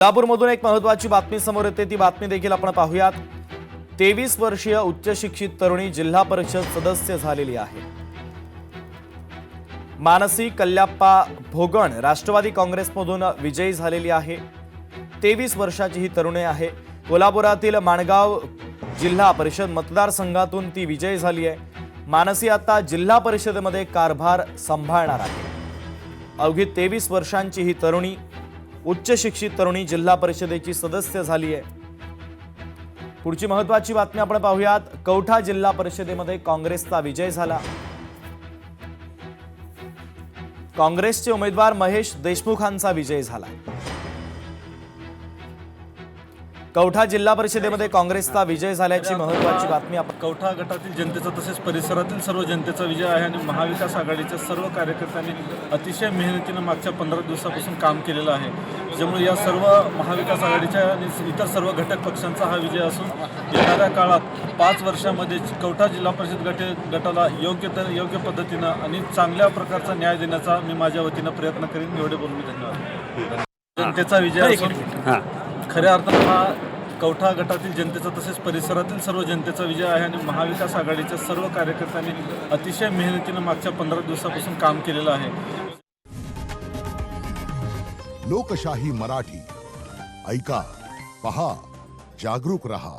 कोल्हापूरमधून एक महत्त्वाची बातमी समोर येते, ती बातमी देखील आपण पाहूयात। 23 वर्षीय उच्च शिक्षित तरुणी जिल्हा परिषद सदस्य झालेली आहे। मानसी कल्याप्पा भोगण राष्ट्रवादी काँग्रेसमधून विजयी झालेली आहे। 23 वर्षाची ही तरुणी आहे। कोल्हापुरातील माणगाव जिल्हा परिषद मतदारसंघातून ती विजयी झाली आहे। मानसी आता जिल्हा परिषदेमध्ये कारभार सांभाळणार आहे। अवघी 23 वर्षांची ही तरुणी उच्च शिक्षित तरुणी जिल्हा परिषदेची सदस्य झाली आहे। पुढची महत्त्वाची बातमी आपण पाहूयात। कौठा जिल्हा परिषदेमध्ये काँग्रेसचा विजय झाला। काँग्रेसचे उमेदवार महेश देशमुखांचा विजय झाला। कौठा जिल्हा परिषदेमध्ये काँग्रेसचा विजय झाल्याची महत्त्वाची बातमी आपण कौठा गटातील जनतेचा तसेच परिसरातील सर्व जनतेचा विजय आहे आणि महाविकास आघाडीच्या सर्व कार्यकर्त्यांनी अतिशय मेहनतीने मागच्या 15 दिवसापासून काम केलेलं आहे। ज्यामुळे या सर्व महाविकास आघाडीच्या आणि इतर सर्व घटक पक्षांचा हा विजय असून येणाऱ्या काळात 5 वर्षांमध्ये कौठा जिल्हा परिषद गटाला योग्य पद्धतीनं आणि चांगल्या प्रकारचा न्याय देण्याचा मी माझ्या वतीनं प्रयत्न करीन। एवढे बोलून मी धन्यवाद। जनतेचा विजय असून खऱ्या अर्थानं हा कौठा गटातील जनतेचा तसेच परिसरातील सर्व जनतेचा विजय आहे आणि महाविकास आघाडीच्या सर्व कार्यकर्त्यांनी अतिशय मेहनतीने मागच्या 15 दिवसापासून काम केलेलं आहे। लोकशाही मराठी ऐका, पहा, जागरूक रहा।